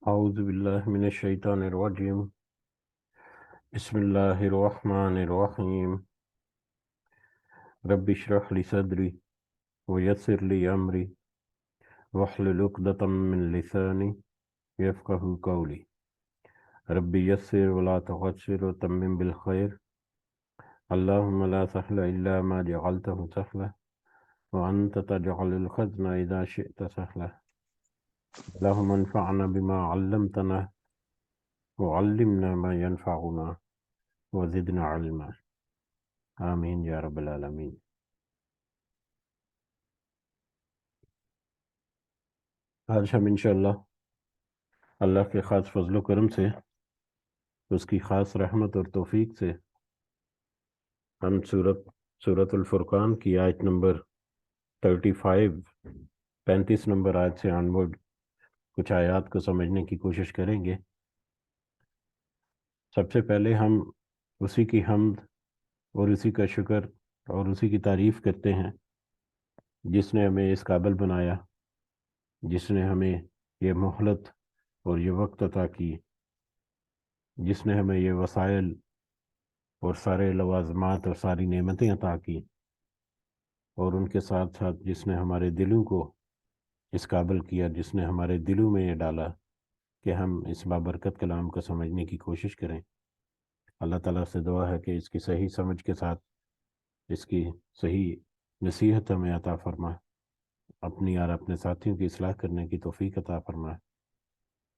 أعوذ بالله من الشيطان الرجيم بسم الله الرحمن الرحيم رب اشرح لي صدري ويسر لي أمري واحلل عقدة من لساني يفقه قولي رب يسر ولا تعسر وتمم بالخير اللهم لا سهل إلا ما جعلته سهلا وأنت تجعل الحزن إذا شئت سهلا اللهم انفعنا بما علمتنا وعلمنا ما ينفعنا وزدنا علما آمین یا رب العالمین۔ آج ہم انشاءاللہ اللہ کے خاص فضل و کرم سے، اس کی خاص رحمت اور توفیق سے، ہم سورۃ الفرقان کی آیت نمبر 35 نمبر آیت سے آنورڈ کچھ آیات کو سمجھنے کی کوشش کریں گے۔ سب سے پہلے ہم اسی کی حمد اور اسی کا شکر اور اسی کی تعریف کرتے ہیں جس نے ہمیں اس قابل بنایا، جس نے ہمیں یہ مہلت اور یہ وقت عطا کی، جس نے ہمیں یہ وسائل اور سارے لوازمات اور ساری نعمتیں عطا کی، اور ان کے ساتھ ساتھ جس نے ہمارے دلوں کو اس قابل کیا، جس نے ہمارے دلوں میں یہ ڈالا کہ ہم اس بابرکت کلام کو سمجھنے کی کوشش کریں۔ اللہ تعالیٰ سے دعا ہے کہ اس کی صحیح سمجھ کے ساتھ اس کی صحیح نصیحت ہمیں عطا فرما، اپنی اور اپنے ساتھیوں کی اصلاح کرنے کی توفیق عطا فرما،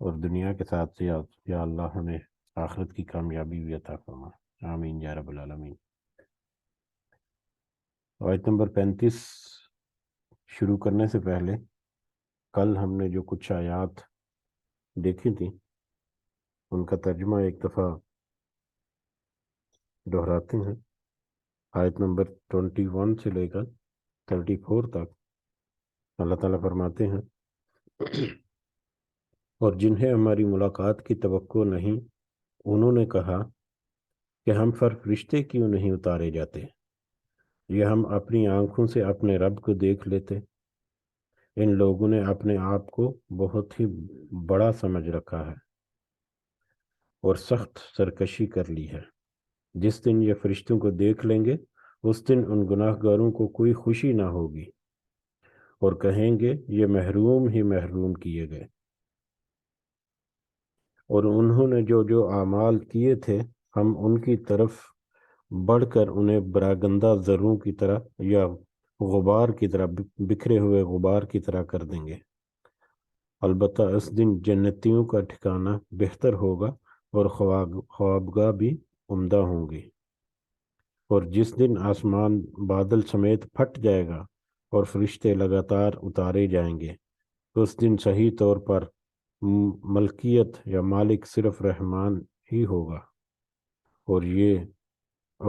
اور دنیا کے ساتھ یا اللہ ہمیں آخرت کی کامیابی بھی عطا فرما، آمین یا رب العالمین۔ آیت نمبر 35 شروع کرنے سے پہلے کل ہم نے جو کچھ آیات دیکھی تھیں ان کا ترجمہ ایک دفعہ دہراتے ہیں۔ آیت نمبر 21 سے لے کر 34 تک اللہ تعالیٰ فرماتے ہیں، اور جنہیں ہماری ملاقات کی توقع نہیں، انہوں نے کہا کہ ہم پر فرشتے کیوں نہیں اتارے جاتے، یہ ہم اپنی آنکھوں سے اپنے رب کو دیکھ لیتے۔ ان لوگوں نے اپنے آپ کو بہت ہی بڑا سمجھ رکھا ہے اور سخت سرکشی کر لی ہے۔ جس دن یہ فرشتوں کو دیکھ لیں گے اس دن ان گناہ گاروں کو کوئی خوشی نہ ہوگی، اور کہیں گے یہ محروم ہی محروم کیے گئے، اور انہوں نے جو جو اعمال کیے تھے ہم ان کی طرف بڑھ کر انہیں براگندہ ذروں کی طرح یا غبار کی طرح، بکھرے ہوئے غبار کی طرح کر دیں گے۔ البتہ اس دن جنتیوں کا ٹھکانہ بہتر ہوگا اور خوابگاہ بھی عمدہ ہوں گی۔ اور جس دن آسمان بادل سمیت پھٹ جائے گا اور فرشتے لگاتار اتارے جائیں گے، اس دن صحیح طور پر ملکیت یا مالک صرف رحمان ہی ہوگا، اور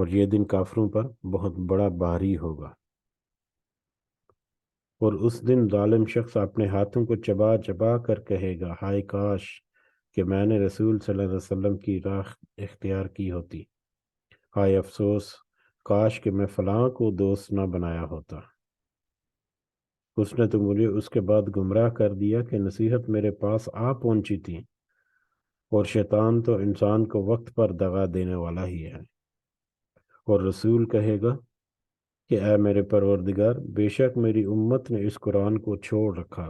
یہ دن کافروں پر بہت بڑا بھاری ہوگا۔ اور اس دن ظالم شخص اپنے ہاتھوں کو چبا چبا کر کہے گا، ہائے کاش کہ میں نے رسول صلی اللہ علیہ وسلم کی راہ اختیار کی ہوتی، ہائے افسوس کاش کہ میں فلاں کو دوست نہ بنایا ہوتا، اس نے تو مجھے اس کے بعد گمراہ کر دیا کہ نصیحت میرے پاس آ پہنچی تھی، اور شیطان تو انسان کو وقت پر دغا دینے والا ہی ہے۔ اور رسول کہے گا کہ اے میرے پروردگار، بے شک میری امت نے اس قرآن کو چھوڑ رکھا،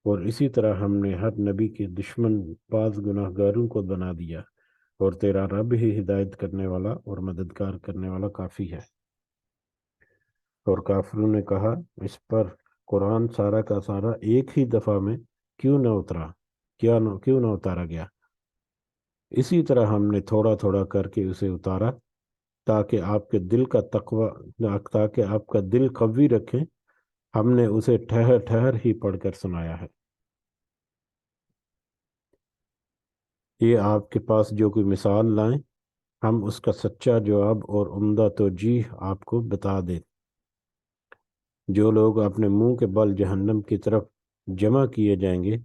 اور اسی طرح ہم نے ہر نبی کے دشمن بعض گناہ گاروں کو بنا دیا، اور تیرا رب ہی ہدایت کرنے والا اور مددگار کرنے والا کافی ہے۔ اور کافروں نے کہا اس پر قرآن سارا کا سارا ایک ہی دفعہ میں کیوں نہ اتارا گیا؟ اسی طرح ہم نے تھوڑا تھوڑا کر کے اسے اتارا تاکہ آپ کا دل قوی رکھیں۔ ہم نے اسے ٹھہر ٹھہر ہی پڑھ کر سنایا ہے۔ یہ آپ کے پاس جو کوئی مثال لائیں، ہم اس کا سچا جواب اور عمدہ توجیہ آپ کو بتا دیں۔ جو لوگ اپنے منہ کے بل جہنم کی طرف جمع کیے جائیں گے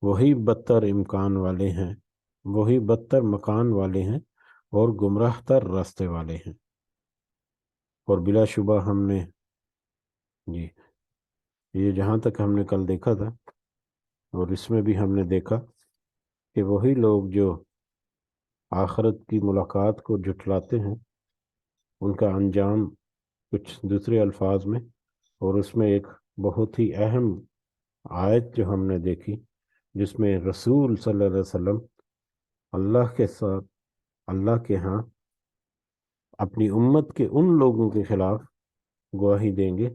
وہی بدتر مکان والے ہیں اور گمراہ تر راستے والے ہیں۔ اور بلا شبہ ہم نے یہ جہاں تک ہم نے کل دیکھا تھا اور اس میں بھی ہم نے دیکھا کہ وہی لوگ جو آخرت کی ملاقات کو جھٹلاتے ہیں ان کا انجام کچھ دوسرے الفاظ میں، اور اس میں ایک بہت ہی اہم آیت جو ہم نے دیکھی جس میں رسول صلی اللہ علیہ وسلم اللہ کے ساتھ اللہ کے ہاں اپنی امت کے ان لوگوں کے خلاف گواہی دیں گے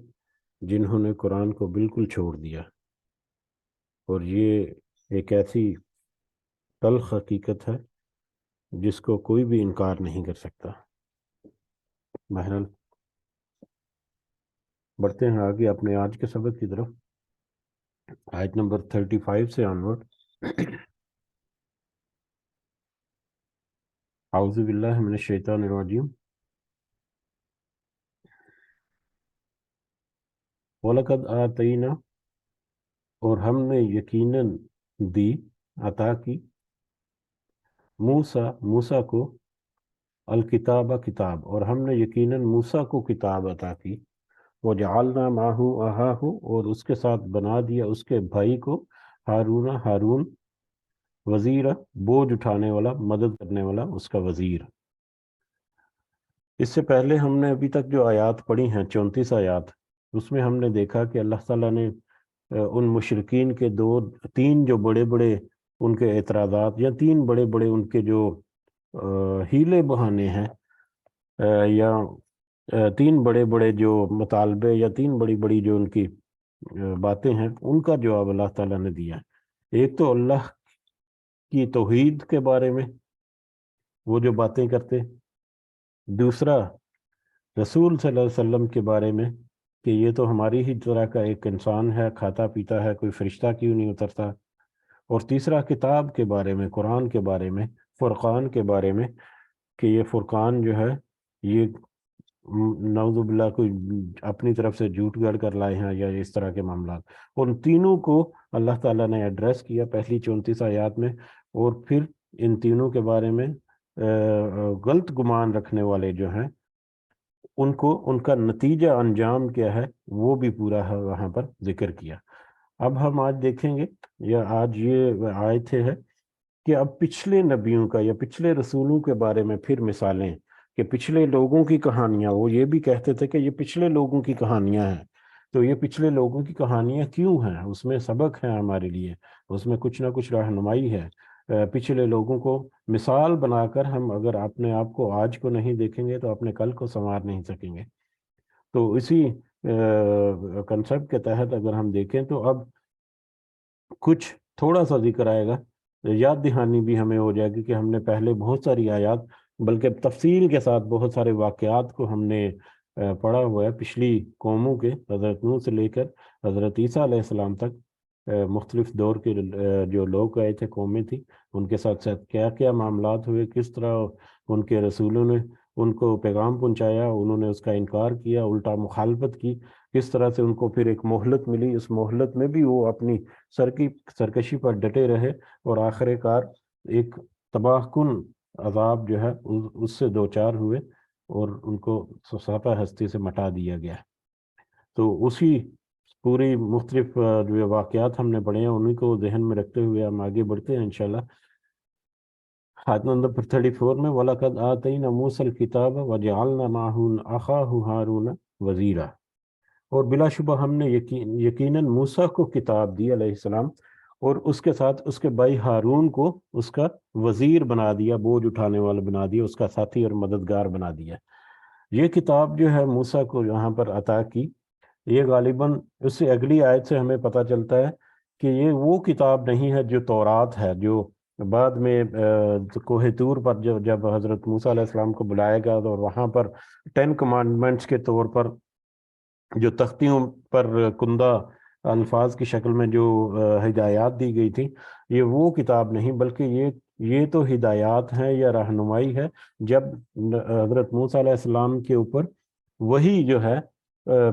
جنہوں نے قرآن کو بالکل چھوڑ دیا، اور یہ ایک ایسی تلخ حقیقت ہے جس کو کوئی بھی انکار نہیں کر سکتا۔ بہرحال بڑھتے ہیں آگے اپنے آج کے سبق کی طرف، آیت نمبر 35 سے آنورڈ۔ اعوذ باللہ من الشیطان الرجیم۔ وَلَقَدْ آتَيْنَا، اور ہم نے یقیناً دی، عطا کی، موسیٰ کو، الکتاب کتاب، اور ہم نے یقیناً موسیٰ کو کتاب عطا کی، وَجَعَلْنَا مَعَهُ أَخَاهُ، اور اس کے ساتھ بنا دیا اس کے بھائی کو، ہارون، وزیر، بوجھ اٹھانے والا، مدد کرنے والا، اس کا وزیر۔ اس سے پہلے ہم نے ابھی تک جو آیات پڑھی ہیں 34 آیات، اس میں ہم نے دیکھا کہ اللہ تعالیٰ نے ان مشرکین کے تین جو بڑے بڑے ان کے اعتراضات، یا تین بڑے بڑے ان کے جو ہیلے بہانے ہیں، یا تین بڑے بڑے جو مطالبے، یا تین بڑی بڑی جو ان کی باتیں ہیں، ان کا جواب اللہ تعالیٰ نے دیا۔ ایک تو اللہ کی توحید کے بارے میں وہ جو باتیں کرتے، دوسرا رسول صلی اللہ علیہ وسلم کے بارے میں کہ یہ تو ہماری ہی طرح کا ایک انسان ہے، کھاتا پیتا ہے، کوئی فرشتہ کیوں نہیں اترتا، اور تیسرا کتاب کے بارے میں، قرآن کے بارے میں، فرقان کے بارے میں کہ یہ فرقان جو ہے یہ نعوذ باللہ کوئی اپنی طرف سے جھوٹ گڑھ کر لائے ہیں، یا اس طرح کے معاملات۔ ان تینوں کو اللہ تعالیٰ نے ایڈریس کیا پہلی 34 آیات میں، اور پھر ان تینوں کے بارے میں غلط گمان رکھنے والے جو ہیں ان کو ان کا نتیجہ انجام کیا ہے وہ بھی پورا وہاں پر ذکر کیا۔ اب ہم آج دیکھیں گے، یا آج یہ آیت ہے کہ اب پچھلے نبیوں کا یا پچھلے رسولوں کے بارے میں پھر مثالیں، کہ پچھلے لوگوں کی کہانیاں، وہ یہ بھی کہتے تھے کہ یہ پچھلے لوگوں کی کہانیاں ہیں، تو یہ پچھلے لوگوں کی کہانیاں کیوں ہیں؟ اس میں سبق ہے ہمارے لیے، اس میں کچھ نہ کچھ رہنمائی ہے۔ پچھلے لوگوں کو مثال بنا کر ہم اگر اپنے آپ کو آج کو نہیں دیکھیں گے تو اپنے کل کو سنوار نہیں سکیں گے۔ تو اسی کنسپٹ کے تحت اگر ہم دیکھیں تو اب کچھ تھوڑا سا ذکر آئے گا، یاد دہانی بھی ہمیں ہو جائے گی کہ ہم نے پہلے بہت ساری آیات، بلکہ تفصیل کے ساتھ بہت سارے واقعات کو ہم نے پڑھا ہوا ہے پچھلی قوموں کے، حضرت نوح سے لے کر حضرت عیسیٰ علیہ السلام تک، مختلف دور کے جو لوگ آئے تھے، قومیں تھیں، ان کے ساتھ کیا کیا معاملات ہوئے، کس طرح ان کے رسولوں نے ان کو پیغام پہنچایا، انہوں نے اس کا انکار کیا، الٹا مخالفت کی، کس طرح سے ان کو پھر ایک مہلت ملی، اس مہلت میں بھی وہ اپنی سرکشی پر ڈٹے رہے، اور آخر کار ایک تباہ کن عذاب جو ہے اس سے دوچار ہوئے، اور ان کو سفہ ہستی سے مٹا دیا گیا۔ تو اسی پوری مختلف جو واقعات ہم نے پڑھے ہیں انہیں کو ذہن میں رکھتے ہوئے ہم آگے بڑھتے ہیں انشاءاللہ۔ آیت نمبر 34 میں وَلَقَدْ آتَيْنَا مُوسَى الْكِتَابَ وَجَعَلْنَا مَعَهُ أَخَاهُ هَارُونَ وَزِيرًا، اور بلا شبہ ہم نے یقیناً موسیٰ کو کتاب دی علیہ السلام، اور اس کے ساتھ اس کے بھائی ہارون کو اس کا وزیر بنا دیا، بوجھ اٹھانے والا بنا دیا، اس کا ساتھی اور مددگار بنا دیا۔ یہ کتاب جو ہے موسیٰ کو یہاں پر عطا کی، یہ غالباً اس سے اگلی آیت سے ہمیں پتہ چلتا ہے کہ یہ وہ کتاب نہیں ہے جو تورات ہے، جو بعد میں کوہ طور پر جب حضرت موسیٰ علیہ السلام کو بلایا گیا اور وہاں پر 10 کمانڈمنٹس کے طور پر جو تختیوں پر کندہ الفاظ کی شکل میں جو ہدایات دی گئی تھی، یہ وہ کتاب نہیں، بلکہ یہ تو ہدایات ہیں یا رہنمائی ہے۔ جب حضرت موسیٰ علیہ السلام کے اوپر وہی جو ہے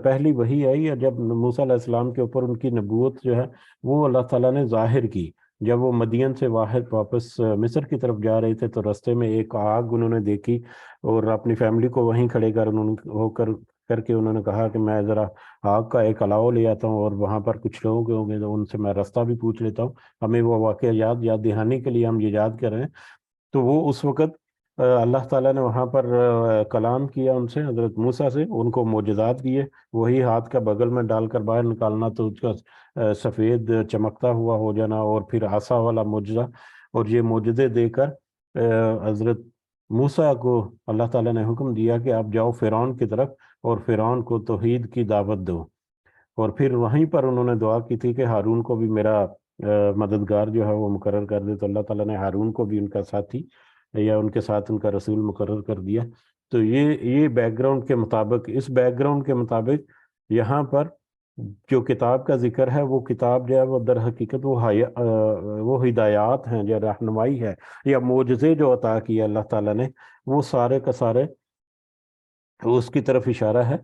پہلی وہی آئی، یا جب موسیٰ علیہ السلام کے اوپر ان کی نبوت جو ہے وہ اللہ تعالیٰ نے ظاہر کی، جب وہ مدین سے واپس مصر کی طرف جا رہے تھے تو رستے میں ایک آگ انہوں نے دیکھی، اور اپنی فیملی کو وہیں کھڑے کر انہوں نے کر کے انہوں نے کہا کہ میں ذرا آگ کا ایک الاؤ لے آتا ہوں اور وہاں پر کچھ لوگ ہوں گے تو ان سے میں راستہ بھی پوچھ لیتا ہوں، ہمیں وہ واقعہ یاد دہانی کے لیے ہم یہ یاد کر رہے ہیں۔ تو وہ اس وقت اللہ تعالیٰ نے وہاں پر کلام کیا ان سے، حضرت موسیٰ سے، ان کو معجزات دیے، وہی ہاتھ کا بغل میں ڈال کر باہر نکالنا تو اس کا سفید چمکتا ہوا ہو جانا، اور پھر عصا والا معجزہ، اور یہ معجزے دے کر حضرت موسیٰ کو اللہ تعالیٰ نے حکم دیا کہ آپ جاؤ فرعون کی طرف اور فرعون کو توحید کی دعوت دو۔ اور پھر وہیں پر انہوں نے دعا کی تھی کہ ہارون کو بھی میرا مددگار جو ہے وہ مقرر کر دے، تو اللہ تعالیٰ نے ہارون کو بھی ان کا ساتھی یا ان کے ساتھ ان کا رسول مقرر کر دیا۔ تو یہ بیک گراؤنڈ کے مطابق، اس بیک گراؤنڈ کے مطابق یہاں پر جو کتاب کا ذکر ہے، وہ کتاب جو ہے وہ در حقیقت وہ ہدایات ہیں یا رہنمائی ہے یا معجزے جو عطا کیے اللہ تعالیٰ نے، وہ سارے کا سارے اس کی طرف اشارہ ہے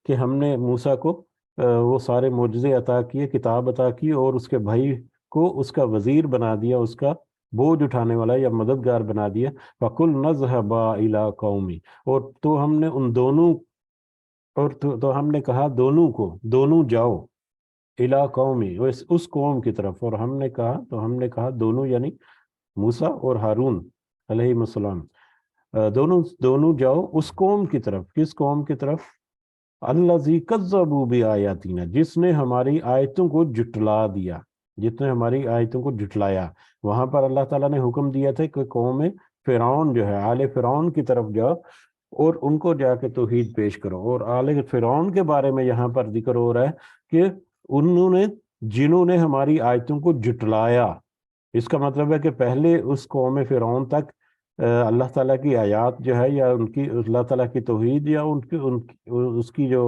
کہ ہم نے موسیٰ کو وہ سارے معجزے عطا کیے، کتاب عطا کی، اور اس کے بھائی کو اس کا وزیر بنا دیا، اس کا بوجھ اٹھانے والا یا مددگار بنا دیا۔ فَقُلْ نَذْهَبَا إِلَىٰ قَوْمِ، اور تو ہم نے ان دونوں، اور تو ہم نے کہا دونوں کو، دونوں جاؤ، الا قومی، اس قوم کی طرف، اور ہم نے کہا دونوں یعنی موسیٰ اور ہارون علیہ السلام، دونوں جاؤ اس قوم کی طرف۔ کس قوم کی طرف؟ الذی کذبوا بآیاتنا، جس نے ہماری آیتوں کو جھٹلا دیا، جس نے ہماری آیتوں کو جھٹلایا۔ وہاں پر اللہ تعالیٰ نے حکم دیا تھا کہ قوم فرعون جو ہے، آل فرعون کی طرف جاؤ اور ان کو جا کے توحید پیش کرو۔ اور آل فرعون کے بارے میں یہاں پر ذکر ہو رہا ہے کہ جنہوں نے ہماری آیتوں کو جھٹلایا۔ اس کا مطلب ہے کہ پہلے اس قوم فرعون تک اللہ تعالیٰ کی آیات جو ہے، یا ان کی اللہ تعالیٰ کی توحید یا اس کی جو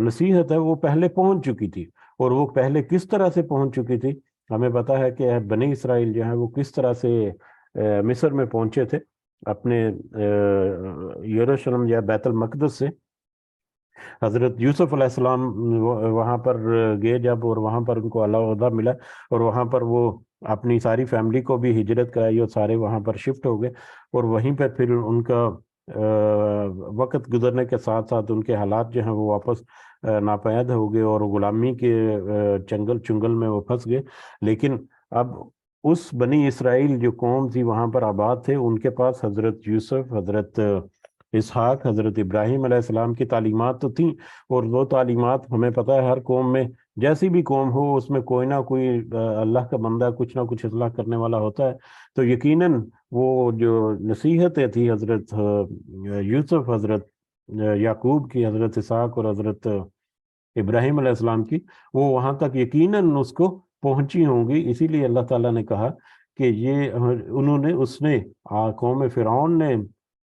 نصیحت ہے، وہ پہلے پہنچ چکی تھی۔ اور وہ پہلے کس طرح سے پہنچ چکی تھی؟ ہمیں پتا ہے کہ بنی اسرائیل جو ہے وہ کس طرح سے مصر میں پہنچے تھے، اپنے یروشلم یا بیت المقدس سے۔ حضرت یوسف علیہ السلام وہاں پر گئے جب، اور وہاں پر ان کو عہدہ ملا، اور وہاں پر وہ اپنی ساری فیملی کو بھی ہجرت کرائی اور سارے وہاں پر شفٹ ہو گئے، اور وہیں پہ پھر ان کا وقت گزرنے کے ساتھ ساتھ ان کے حالات جو ہیں وہ واپس ناپید ہو گئے، اور غلامی کے چنگل میں وہ پھنس گئے۔ لیکن اب اس بنی اسرائیل جو قوم تھی وہاں پر آباد تھے، ان کے پاس حضرت یوسف، حضرت اسحاق، حضرت ابراہیم علیہ السلام کی تعلیمات تو تھیں، اور وہ تعلیمات ہمیں پتہ ہے ہر قوم میں، جیسی بھی قوم ہو، اس میں کوئی نہ کوئی اللہ کا بندہ کچھ نہ کچھ اصلاح کرنے والا ہوتا ہے۔ تو یقیناً وہ جو نصیحتیں تھی حضرت یوسف، حضرت یعقوب کی، حضرت اسحاق اور حضرت ابراہیم علیہ السلام کی، وہ وہاں تک یقیناً اس کو پہنچی ہوں گی۔ اسی لیے اللہ تعالیٰ نے کہا کہ اس نے قوم فرعون نے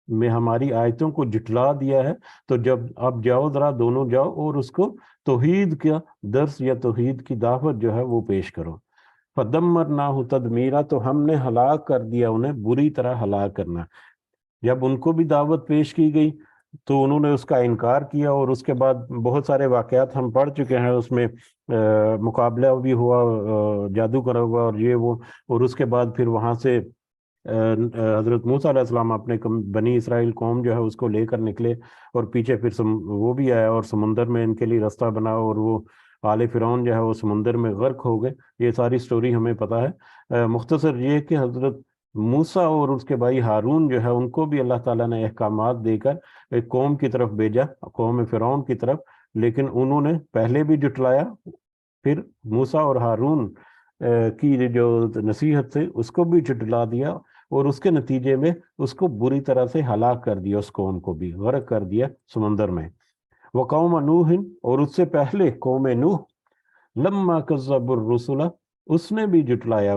میں ہماری آیتوں کو جھٹلا دیا ہے، تو جب اب جاؤ، ذرا دونوں جاؤ اور اس کو توحید کا درس یا توحید کی دعوت جو ہے وہ پیش کرو۔ فَدَمَّرْنَاهُ تَدْمِيرًا، تو ہم نے ہلاک کر دیا انہیں بری طرح ہلاک کرنا۔ جب ان کو بھی دعوت پیش کی گئی تو انہوں نے اس کا انکار کیا، اور اس کے بعد بہت سارے واقعات ہم پڑھ چکے ہیں، اس میں مقابلہ بھی ہوا، جادو کرا ہوا اور یہ وہ، اور اس کے بعد پھر وہاں سے حضرت موسیٰ علیہ السلام اپنے بنی اسرائیل قوم جو ہے اس کو لے کر نکلے، اور پیچھے پھر وہ بھی آیا اور سمندر میں ان کے لیے راستہ بنا، اور وہ آل فرعون جو ہے وہ سمندر میں غرق ہو گئے۔ یہ ساری سٹوری ہمیں پتہ ہے۔ مختصر یہ کہ حضرت موسیٰ اور اس کے بھائی ہارون جو ہے ان کو بھی اللہ تعالیٰ نے احکامات دے کر ایک قوم کی طرف بھیجا، قوم فرعون کی طرف، لیکن انہوں نے پہلے بھی جھٹلایا، پھر موسیٰ اور ہارون کی جو نصیحت سے اس کو بھی جھٹلا دیا، اور اس کے نتیجے میں اس کو بری طرح سے ہلاک کر دیا، اس قوم کو بھی غرق کر دیا سمندر میں۔ وقوم نوح، اور اس سے پہلے قوم نوح، لما کذبوا الرسل، اس نے بھی جھٹلایا،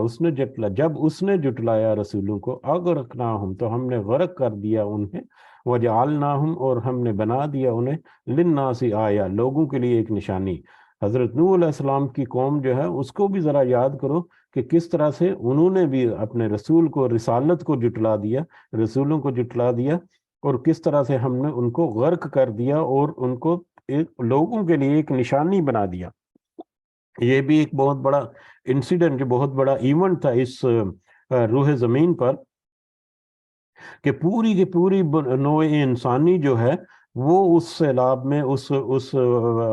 جب اس نے جھٹلایا رسولوں کو، اغرقناہم، تو ہم نے غرق کر دیا انہیں، وجعلناہم، اور ہم نے بنا دیا انہیں، للناس آیا، لوگوں کے لیے ایک نشانی۔ حضرت نوح علیہ السلام کی قوم جو ہے اس کو بھی ذرا یاد کرو کہ کس طرح سے انہوں نے بھی اپنے رسول کو، رسالت کو جھٹلا دیا، رسولوں کو جھٹلا دیا، اور کس طرح سے ہم نے ان کو غرق کر دیا اور ان کو لوگوں کے لیے ایک نشانی بنا دیا۔ یہ بھی ایک بہت بڑا انسیڈنٹ، بہت بڑا ایونٹ تھا اس روح زمین پر، کہ پوری کی پوری نوع انسانی جو ہے وہ اس سیلاب میں اس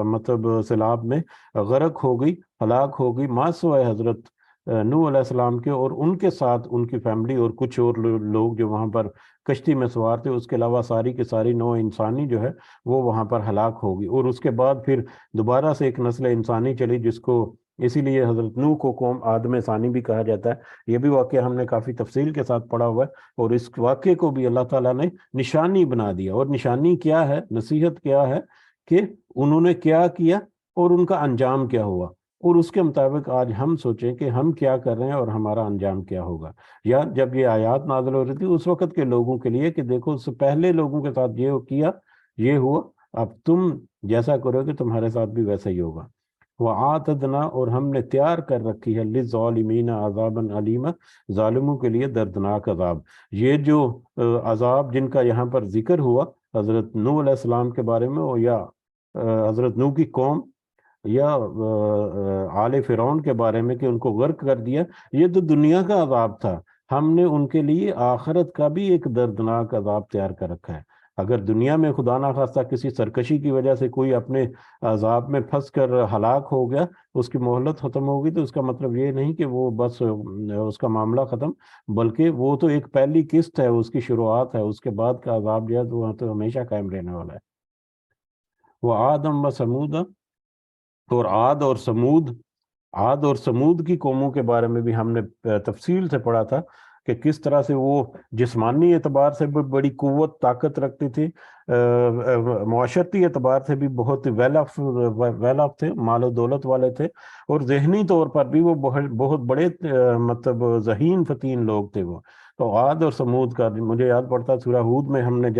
مطلب سیلاب میں غرق ہو گئی، ہلاک ہو گئی، ماں سوائے حضرت نوح علیہ السلام کے، اور ان کے ساتھ ان کی فیملی اور کچھ اور لوگ جو وہاں پر کشتی میں سوار تھے، اس کے علاوہ ساری کی ساری نوع انسانی جو ہے وہ وہاں پر ہلاک ہوگی۔ اور اس کے بعد پھر دوبارہ سے ایک نسل انسانی چلی، جس کو اسی لیے حضرت نوح کو قوم آدم ثانی بھی کہا جاتا ہے۔ یہ بھی واقعہ ہم نے کافی تفصیل کے ساتھ پڑھا ہوا ہے، اور اس واقعے کو بھی اللہ تعالیٰ نے نشانی بنا دیا۔ اور نشانی کیا ہے، نصیحت کیا ہے کہ انہوں نے کیا کیا اور ان کا انجام کیا ہوا، اور اس کے مطابق آج ہم سوچیں کہ ہم کیا کر رہے ہیں اور ہمارا انجام کیا ہوگا۔ یا جب یہ آیات نازل ہو رہی تھی اس وقت کے لوگوں کے لیے کہ دیکھو اس سے پہلے لوگوں کے ساتھ یہ کیا، یہ ہوا، اب تم جیسا کرو گے تمہارے ساتھ بھی ویسا ہی ہوگا۔ وَآتَدْنَا، اور ہم نے تیار کر رکھی ہے لِلظَّالِمِينَ عَذَابًا عَلِيمًا، ظالموں کے لیے دردناک عذاب۔ یہ جو عذاب جن کا یہاں پر ذکر ہوا حضرت نوح علیہ السلام کے بارے میں، یا حضرت نوح کی قوم، یا آل فرعون کے بارے میں کہ ان کو غرق کر دیا، یہ تو دنیا کا عذاب تھا۔ ہم نے ان کے لیے آخرت کا بھی ایک دردناک عذاب تیار کر رکھا ہے۔ اگر دنیا میں خدا نخواستہ کسی سرکشی کی وجہ سے کوئی اپنے عذاب میں پھنس کر ہلاک ہو گیا، اس کی مہلت ختم ہوگی، تو اس کا مطلب یہ نہیں کہ وہ بس اس کا معاملہ ختم، بلکہ وہ تو ایک پہلی قسط ہے، اس کی شروعات ہے، اس کے بعد کا عذاب جو ہے وہ تو ہمیشہ قائم رہنے والا ہے۔ وہ آدم و سمود، اور عاد اور سمود کی قوموں کے بارے میں بھی ہم نے تفصیل سے پڑھا تھا کہ کس طرح سے وہ جسمانی اعتبار سے بھی بڑی قوت طاقت رکھتے تھے، معاشرتی اعتبار سے بھی بہت ویل آف تھے، مال و دولت والے تھے، اور ذہنی طور پر بھی وہ بہت بڑے مطلب ذہین فتین لوگ تھے وہ۔ تو عاد اور سمود کا مجھے یاد پڑتا سورہ ہود میں ہم نے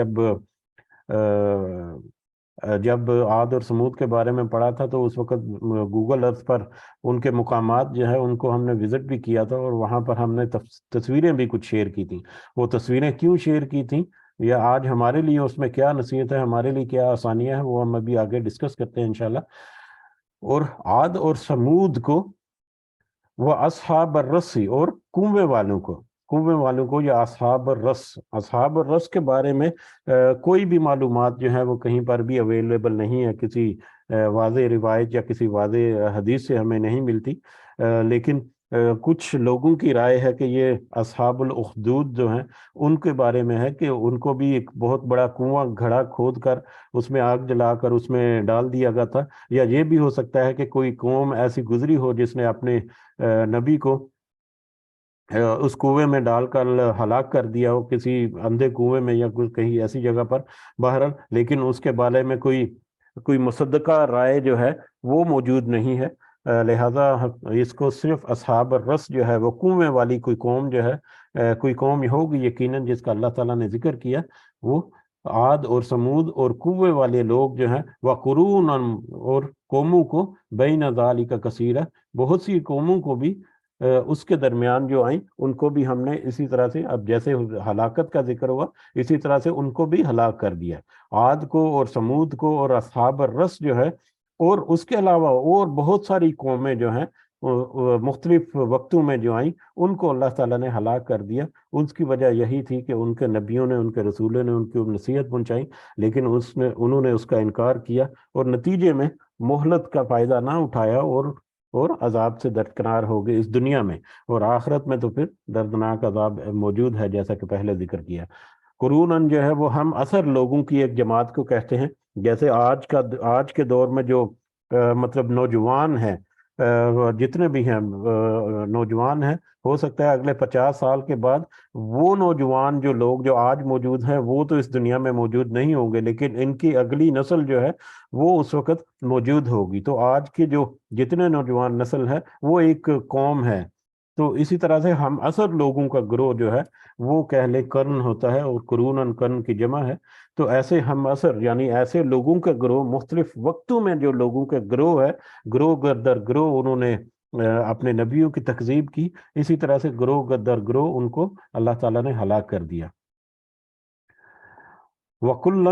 جب عاد اور سمود کے بارے میں پڑھا تھا، تو اس وقت گوگل ارتھ پر ان کے مقامات جو ہے ان کو ہم نے وزٹ بھی کیا تھا، اور وہاں پر ہم نے تصویریں بھی کچھ شیئر کی تھیں۔ وہ تصویریں کیوں شیئر کی تھیں، یا آج ہمارے لیے اس میں کیا نصیحت ہے، ہمارے لیے کیا آسانیاں ہیں، وہ ہم ابھی آگے ڈسکس کرتے ہیں انشاءاللہ۔ اور عاد اور سمود کو، وہ اصحاب الرس، اور کنویں والوں کو یا اصحاب الرس کے بارے میں کوئی بھی معلومات جو ہے وہ کہیں پر بھی اویلیبل نہیں ہے، کسی واضح روایت یا کسی واضح حدیث سے ہمیں نہیں ملتی، لیکن کچھ لوگوں کی رائے ہے کہ یہ اصحاب الاخدود جو ہیں ان کے بارے میں ہے کہ ان کو بھی ایک بہت بڑا کنواں گھڑا کھود کر اس میں آگ جلا کر اس میں ڈال دیا گیا تھا۔ یا یہ بھی ہو سکتا ہے کہ کوئی قوم ایسی گزری ہو جس نے اپنے نبی کو اس کنویں میں ڈال کر ہلاک کر دیا ہو، کسی اندھے کنویں میں یا کہیں ایسی جگہ پر، بہرحال لیکن اس کے بارے میں کوئی مصدقہ رائے جو ہے وہ موجود نہیں ہے، لہذا اس کو صرف اصحاب الرس جو ہے وہ کنویں والی کوئی قوم جو ہے، کوئی قوم ہوگی یقیناً جس کا اللہ تعالیٰ نے ذکر کیا، وہ عاد اور سمود اور کنویں والے لوگ جو ہیں، وقرون، اور قوموں کو بین ذالک کثیرہ، بہت سی قوموں کو بھی اس کے درمیان جو آئیں ان کو بھی ہم نے اسی طرح سے، اب جیسے ہلاکت کا ذکر ہوا اسی طرح سے ان کو بھی ہلاک کر دیا، عاد کو اور سمود کو اور اصحاب الرس جو ہے، اور اس کے علاوہ اور بہت ساری قومیں جو ہیں مختلف وقتوں میں جو آئیں، ان کو اللہ تعالیٰ نے ہلاک کر دیا۔ اس کی وجہ یہی تھی کہ ان کے نبیوں نے، ان کے رسولوں نے ان کی نصیحت پہنچائی، لیکن انہوں نے اس کا انکار کیا، اور نتیجے میں مہلت کا فائدہ نہ اٹھایا، اور عذاب سے درکنار ہو گئے اس دنیا میں، اور آخرت میں تو پھر دردناک عذاب موجود ہے جیسا کہ پہلے ذکر کیا۔ قروناً جو ہے وہ ہم اثر لوگوں کی ایک جماعت کو کہتے ہیں، جیسے آج کے دور میں جو مطلب نوجوان ہیں، جتنے بھی ہیں نوجوان ہیں، ہو سکتا ہے اگلے 50 سال کے بعد وہ نوجوان جو لوگ جو آج موجود ہیں وہ تو اس دنیا میں موجود نہیں ہوں گے، لیکن ان کی اگلی نسل جو ہے وہ اس وقت موجود ہوگی۔ تو آج کے جو جتنے نوجوان نسل ہے وہ ایک قوم ہے، تو اسی طرح سے ہم اثر لوگوں کا گروہ جو ہے وہ کہہ لے قرن ہوتا ہے، اور قرون قرن کی جمع ہے۔ تو ایسے ہم اثر یعنی ایسے لوگوں کا گروہ، مختلف وقتوں میں جو لوگوں کا گروہ ہے، گروہ در گروہ انہوں نے اپنے نبیوں کی تکذیب کی، اسی طرح سے گروہ در گروہ ان کو اللہ تعالیٰ نے ہلاک کر دیا۔ وَكُلًّا،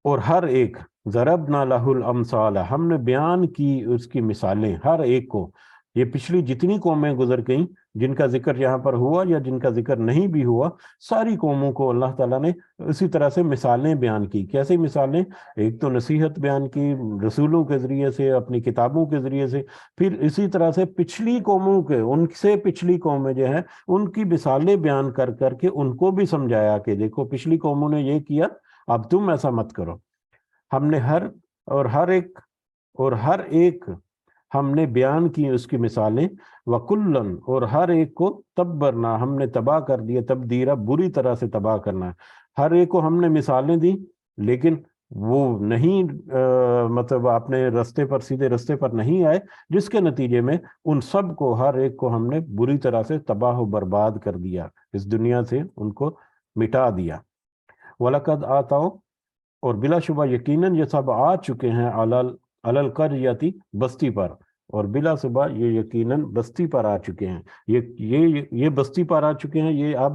اور ہر ایک، ضربنا لہ الامثال، ہم نے بیان کی اس کی مثالیں ہر ایک کو، یہ پچھلی جتنی قومیں گزر گئیں جن کا ذکر یہاں پر ہوا یا جن کا ذکر نہیں بھی ہوا، ساری قوموں کو اللہ تعالیٰ نے اسی طرح سے مثالیں بیان کی۔ کیسے مثالیں؟ ایک تو نصیحت بیان کی رسولوں کے ذریعے سے، اپنی کتابوں کے ذریعے سے، پھر اسی طرح سے پچھلی قوموں کے، ان سے پچھلی قومیں جو ہیں ان کی مثالیں بیان کر کر کے ان کو بھی سمجھایا کہ دیکھو پچھلی قوموں نے یہ کیا، اب تم ایسا مت کرو۔ ہم نے ہر ایک ہم نے بیان کی اس کی مثالیں، وَكُلًّا، اور ہر ایک کو تبرنا، ہم نے تباہ کر دیا، تبدیرا بری طرح سے تباہ کرنا ہے۔ ہر ایک کو ہم نے مثالیں دی، لیکن وہ نہیں مطلب اپنے رستے پر، سیدھے رستے پر نہیں آئے، جس کے نتیجے میں ان سب کو، ہر ایک کو ہم نے بری طرح سے تباہ و برباد کر دیا، اس دنیا سے ان کو مٹا دیا۔ وَلَقَدْ آتَوْا، اور بلا شبہ یقیناً یہ سب آ چکے ہیں، علی القریۃ، بستی پر، اور بلا شبہ یہ یقیناً بستی پر آ چکے ہیں۔ یہ بستی پر آ چکے ہیں، یہ اب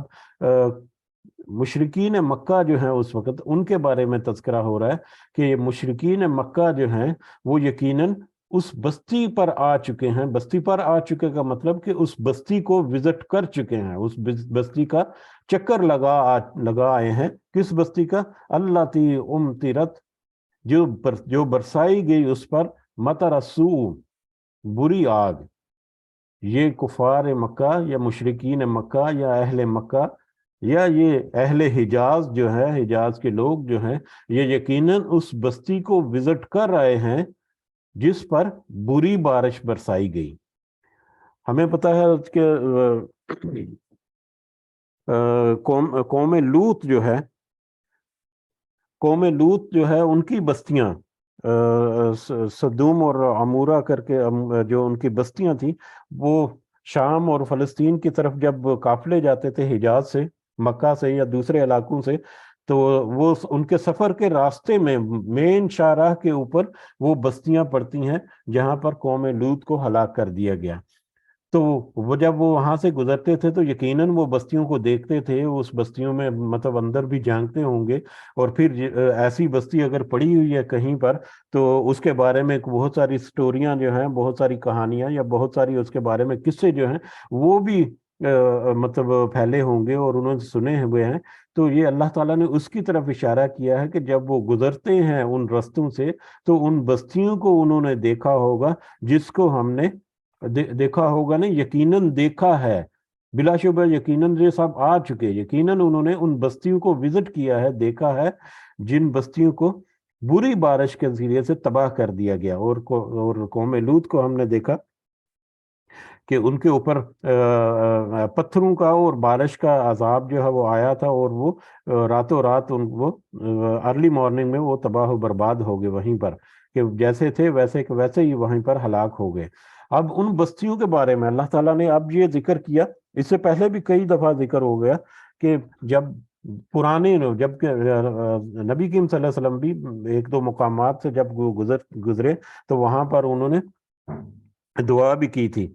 مشرکین مکہ جو ہیں اس وقت ان کے بارے میں تذکرہ ہو رہا ہے کہ یہ مشرکین مکہ جو ہیں وہ یقیناً اس بستی پر آ چکے ہیں۔ بستی پر آ چکے کا مطلب کہ اس بستی کو وزٹ کر چکے ہیں، اس بستی کا چکر لگا آئے ہیں۔ کس بستی کا؟ اللاتی امطرت، جو برسائی گئی اس پر مطر السوء، بری آگ۔ یہ کفار مکہ یا مشرکین مکہ یا اہل مکہ یا یہ اہل حجاز جو ہے، حجاز کے لوگ جو ہیں، یہ یقیناً اس بستی کو وزٹ کر رہے ہیں جس پر بری بارش برسائی گئی۔ ہمیں پتہ ہے کہ قوم لوط جو ہے ان کی بستیاں، سدوم اور عمورہ کر کے جو ان کی بستیاں تھیں، وہ شام اور فلسطین کی طرف جب قافلے جاتے تھے حجاز سے، مکہ سے یا دوسرے علاقوں سے، تو وہ ان کے سفر کے راستے میں مین شاہراہ کے اوپر وہ بستیاں پڑتی ہیں جہاں پر قوم لوط کو ہلاک کر دیا گیا۔ تو وہ جب وہ وہاں سے گزرتے تھے تو یقیناً وہ بستیوں کو دیکھتے تھے، اس بستیوں میں مطلب اندر بھی جھانکتے ہوں گے، اور پھر ایسی بستی اگر پڑی ہوئی ہے کہیں پر تو اس کے بارے میں بہت ساری سٹوریاں جو ہیں، بہت ساری کہانیاں یا بہت ساری اس کے بارے میں قصے جو ہیں وہ بھی مطلب پھیلے ہوں گے اور انہوں نے سنے ہوئے ہیں۔ تو یہ اللہ تعالیٰ نے اس کی طرف اشارہ کیا ہے کہ جب وہ گزرتے ہیں ان رستوں سے تو ان بستیوں کو انہوں نے دیکھا ہوگا، جس کو ہم نے دیکھا ہوگا نہیں، یقیناً دیکھا ہے، بلا شبہ یقیناً یہ سب آ چکے، یقیناً انہوں نے ان بستیوں کو وزٹ کیا ہے، دیکھا ہے، جن بستیوں کو بری بارش کے ذریعے سے تباہ کر دیا گیا۔ اور قوم لوط کو ہم نے دیکھا کہ ان کے اوپر پتھروں کا اور بارش کا عذاب جو ہے وہ آیا تھا، اور وہ راتوں رات وہ ارلی مارننگ میں وہ تباہ و برباد ہو گئے وہیں پر، کہ جیسے تھے ویسے ہی وہیں پر ہلاک ہو گئے۔ اب ان بستیوں کے بارے میں اللہ تعالیٰ نے اب یہ ذکر کیا، اس سے پہلے بھی کئی دفعہ ذکر ہو گیا کہ جب جب کہ نبی کریم صلی اللہ علیہ وسلم بھی ایک دو مقامات سے جب گزرے تو وہاں پر انہوں نے دعا بھی کی تھی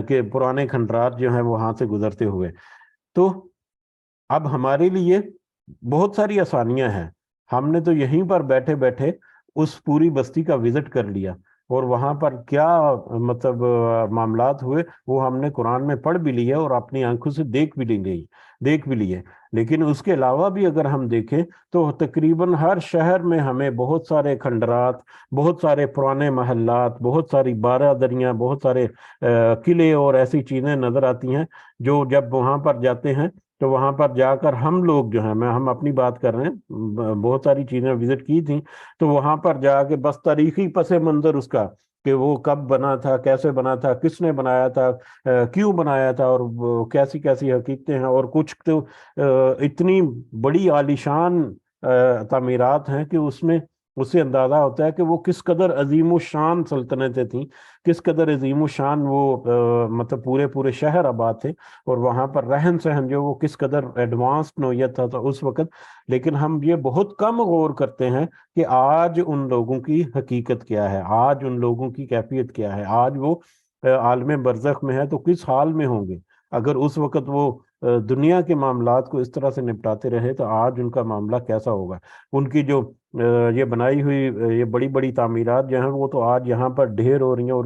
کہ پرانے کھنڈرات جو ہیں وہاں سے گزرتے ہوئے۔ تو اب ہمارے لیے بہت ساری آسانیاں ہیں، ہم نے تو یہیں پر بیٹھے بیٹھے اس پوری بستی کا وزٹ کر لیا، اور وہاں پر کیا مطلب معاملات ہوئے وہ ہم نے قرآن میں پڑھ بھی لیا اور اپنی آنکھوں سے دیکھ بھی لیے۔ لیکن اس کے علاوہ بھی اگر ہم دیکھیں تو تقریباً ہر شہر میں ہمیں بہت سارے کھنڈرات، بہت سارے پرانے محلات، بہت ساری بارادریاں، بہت سارے قلعے اور ایسی چیزیں نظر آتی ہیں جو جب وہاں پر جاتے ہیں تو وہاں پر جا کر ہم لوگ جو ہیں، ہم اپنی بات کر رہے ہیں، بہت ساری چیزیں وزٹ کی تھیں، تو وہاں پر جا کے بس تاریخی پس منظر اس کا کہ وہ کب بنا تھا، کیسے بنا تھا، کس نے بنایا تھا، کیوں بنایا تھا، اور کیسی کیسی حقیقتیں ہیں، اور کچھ تو اتنی بڑی عالیشان تعمیرات ہیں کہ اس سے اندازہ ہوتا ہے کہ وہ کس قدر عظیم و شان سلطنتیں تھیں، کس قدر عظیم و شان وہ مطلب پورے شہر آباد تھے، اور وہاں پر رہن سہن جو وہ کس قدر ایڈوانس نوعیت تھا اس وقت۔ لیکن ہم یہ بہت کم غور کرتے ہیں کہ آج ان لوگوں کی حقیقت کیا ہے، آج ان لوگوں کی کیفیت کیا ہے، آج وہ عالم برزخ میں ہے تو کس حال میں ہوں گے۔ اگر اس وقت وہ دنیا کے معاملات کو اس طرح سے نپٹاتے رہے تو آج ان کا معاملہ کیسا ہوگا؟ ان کی جو یہ بنائی ہوئی یہ بڑی بڑی تعمیرات جو ہیں وہ تو آج یہاں پر ڈھیر ہو رہی ہیں، اور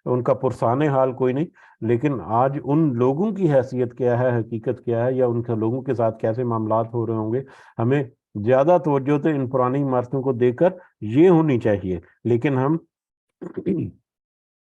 ان کا پرسان حال کوئی نہیں، لیکن آج ان لوگوں کی حیثیت کیا ہے، حقیقت کیا ہے، یا ان کے لوگوں کے ساتھ کیسے معاملات ہو رہے ہوں گے، ہمیں زیادہ توجہ تو ان پرانی عمارتوں کو دیکھ کر یہ ہونی چاہیے، لیکن ہم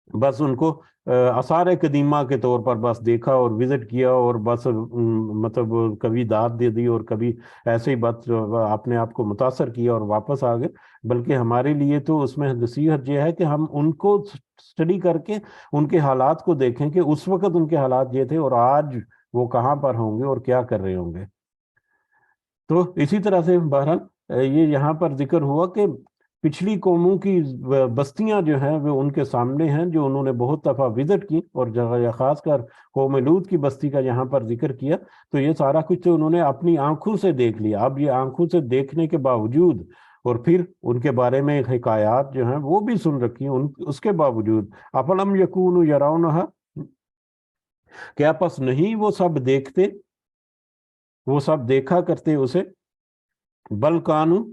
بس ان کو آثار قدیمہ کے طور پر بس دیکھا اور وزٹ کیا، اور بس مطلب کبھی داد دے دی اور کبھی ایسے ہی بات اپنے آپ کو متاثر کیا اور واپس آ گئے، بلکہ ہمارے لیے تو اس میں نصیحت یہ ہے کہ ہم ان کو اسٹڈی کر کے ان کے حالات کو دیکھیں کہ اس وقت ان کے حالات یہ تھے اور آج وہ کہاں پر ہوں گے اور کیا کر رہے ہوں گے۔ تو اسی طرح سے بہرحال یہ یہاں پر ذکر ہوا کہ پچھلی قوموں کی بستیاں جو ہیں وہ ان کے سامنے ہیں، جو انہوں نے بہت دفعہ وزٹ کی، اور خاص کر قوم لوط کی بستی کا یہاں پر ذکر کیا، تو یہ سارا کچھ تو انہوں نے اپنی آنکھوں سے دیکھ لیا۔ اب یہ آنکھوں سے دیکھنے کے باوجود اور پھر ان کے بارے میں حکایات جو ہیں وہ بھی سن رکھی ہیں، اس کے باوجود افلم یکونوا یرونہا، کیا پس نہیں وہ سب دیکھتے، وہ سب دیکھا کرتے اسے، بل کانو،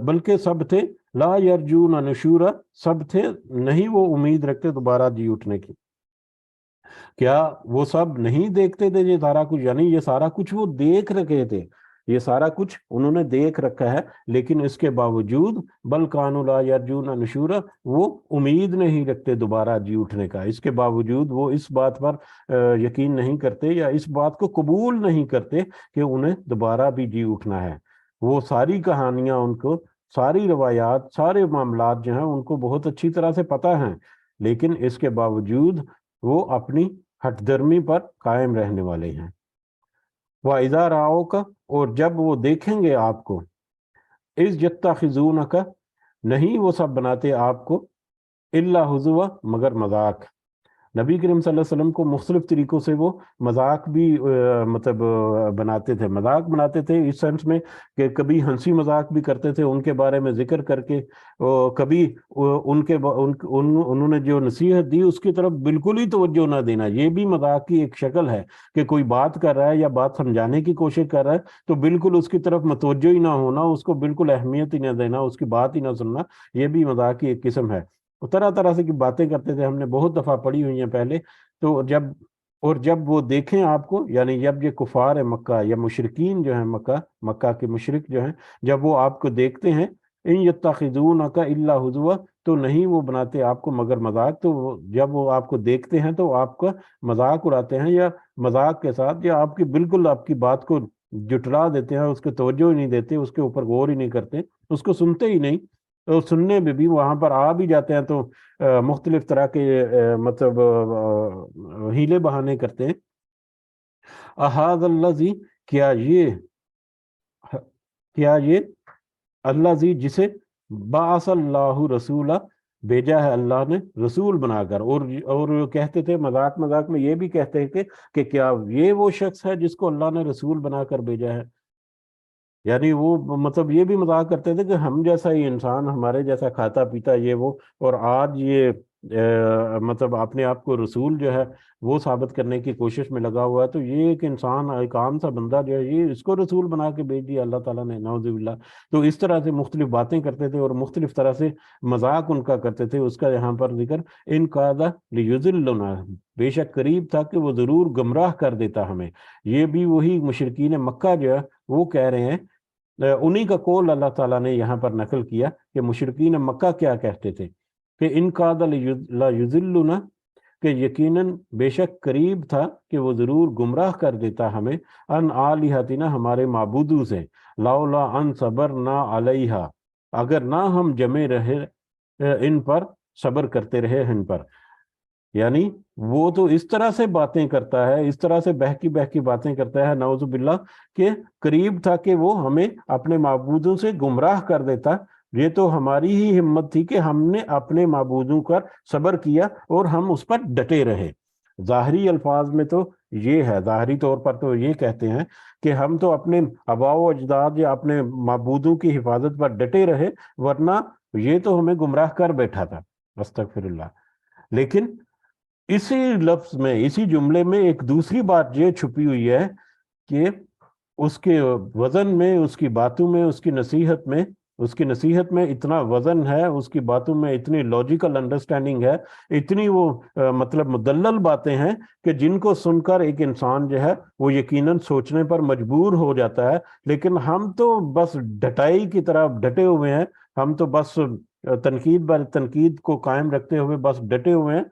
بلکہ سب تھے، لا یرجون نشورا، سب تھے نہیں وہ امید رکھتے دوبارہ جی اٹھنے کی۔ کیا وہ سب نہیں دیکھتے تھے یہ سارا کچھ؟ یعنی یہ سارا کچھ وہ دیکھ رکھے تھے، یہ سارا کچھ انہوں نے دیکھ رکھا ہے، لیکن اس کے باوجود بل کانوا لا یرجون نشورا، وہ امید نہیں رکھتے دوبارہ جی اٹھنے کا، اس کے باوجود وہ اس بات پر یقین نہیں کرتے یا اس بات کو قبول نہیں کرتے کہ انہیں دوبارہ بھی جی اٹھنا ہے۔ وہ ساری کہانیاں ان کو، ساری روایات، سارے معاملات جو ہیں ان کو بہت اچھی طرح سے پتہ ہیں، لیکن اس کے باوجود وہ اپنی ہٹ درمی پر قائم رہنے والے ہیں۔ وَإِذَا رَأَوْكَ، اور جب وہ دیکھیں گے آپ کو، اِذْ يَتَّخِذُونَكَ، نہیں وہ سب بناتے آپ کو، إِلَّا هُزُوًا، مگر مذاق۔ نبی کریم صلی اللہ علیہ وسلم کو مختلف طریقوں سے وہ مذاق بھی مطلب بناتے تھے، مذاق بناتے تھے اس سینس میں کہ کبھی ہنسی مذاق بھی کرتے تھے ان کے بارے میں ذکر کر کے، کبھی انہوں نے جو نصیحت دی اس کی طرف بالکل ہی توجہ نہ دینا، یہ بھی مذاق کی ایک شکل ہے کہ کوئی بات کر رہا ہے یا بات سمجھانے کی کوشش کر رہا ہے تو بالکل اس کی طرف متوجہ ہی نہ ہونا، اس کو بالکل اہمیت ہی نہ دینا، اس کی بات ہی نہ سننا، یہ بھی مذاق کی ایک قسم ہے۔ طرح طرح سے کی باتیں کرتے تھے، ہم نے بہت دفعہ پڑھی ہوئی ہیں پہلے، تو جب وہ دیکھیں آپ کو، یعنی جب یہ کفار مکہ یا مشرکین جو ہیں مکہ کے مشرک جو ہیں، جب وہ آپ کو دیکھتے ہیں، ان یتخذونک الا ہزوا، تو نہیں وہ بناتے آپ کو مگر مذاق، تو جب وہ آپ کو دیکھتے ہیں تو آپ کا مذاق اڑاتے ہیں، یا مذاق کے ساتھ، یا آپ کی بالکل آپ کی بات کو جٹلا دیتے ہیں، اس کو توجہ ہی نہیں دیتے، اس کے اوپر غور ہی نہیں کرتے، اس کو سنتے ہی نہیں، تو سننے میں بھی وہاں پر آ بھی جاتے ہیں تو مختلف طرح کے مطلب ہیلے بہانے کرتے ہیں۔ احاذ الذی، کیا یہ اللہ زی، جسے بعث اللہ رسولہ، بھیجا ہے اللہ نے رسول بنا کر، اور کہتے تھے مذاق میں یہ بھی کہتے تھے کہ کیا یہ وہ شخص ہے جس کو اللہ نے رسول بنا کر بھیجا ہے؟ یعنی وہ مطلب یہ بھی مذاق کرتے تھے کہ ہم جیسا ہی انسان، ہمارے جیسا کھاتا پیتا یہ وہ، اور آج یہ مطلب اپنے آپ کو رسول جو ہے وہ ثابت کرنے کی کوشش میں لگا ہوا ہے، تو یہ ایک انسان، ایک عام سا بندہ جو ہے، یہ اس کو رسول بنا کے بھیج دیا اللہ تعالیٰ نے، نعوذ باللہ۔ تو اس طرح سے مختلف باتیں کرتے تھے اور مختلف طرح سے مذاق ان کا کرتے تھے، اس کا یہاں پر ذکر ان کاد لیضلنا، بے شک قریب تھا کہ وہ ضرور گمراہ کر دیتا ہمیں۔ یہ بھی وہی مشرکین مکہ جو ہے وہ کہہ رہے ہیں، انہی کا قول اللہ تعالیٰ نے یہاں پر نقل کیا کہ مشرکین مکہ کیا کہتے تھے کہ ان کاد لیضلنا، کہ یقیناً بے شک قریب تھا کہ وہ ضرور گمراہ کر دیتا ہمیں، ان آلہتنا، ہمارے معبودوں سے، لولا ان صبرنا علیہا، اگر نہ ہم جمے رہے ان پر، صبر کرتے رہے ان پر۔ یعنی وہ تو اس طرح سے باتیں کرتا ہے، اس طرح سے بہکی باتیں کرتا ہے، نعوذ باللہ، کہ قریب تھا کہ وہ ہمیں اپنے معبودوں سے گمراہ کر دیتا۔ یہ تو ہماری ہی ہمت تھی کہ ہم نے اپنے معبودوں پر صبر کیا اور ہم اس پر ڈٹے رہے۔ ظاہری الفاظ میں تو یہ ہے، ظاہری طور پر تو یہ کہتے ہیں کہ ہم تو اپنے آباء و اجداد یا اپنے معبودوں کی حفاظت پر ڈٹے رہے، ورنہ یہ تو ہمیں گمراہ کر بیٹھا تھا، استغفر اللہ۔ لیکن اسی لفظ میں, اسی جملے میں ایک دوسری بات یہ چھپی ہوئی ہے کہ اس کے وزن میں, اس کی باتوں میں, اس کی نصیحت میں اتنا وزن ہے, اس کی باتوں میں اتنی لاجیکل انڈرسٹینڈنگ ہے, اتنی وہ مطلب مدلل باتیں ہیں کہ جن کو سن کر ایک انسان جو ہے وہ یقیناً سوچنے پر مجبور ہو جاتا ہے. لیکن ہم تو بس ڈٹائی کی طرح ڈٹے ہوئے ہیں, ہم تو بس تنقید بر تنقید کو قائم رکھتے ہوئے بس ڈٹے ہوئے ہیں.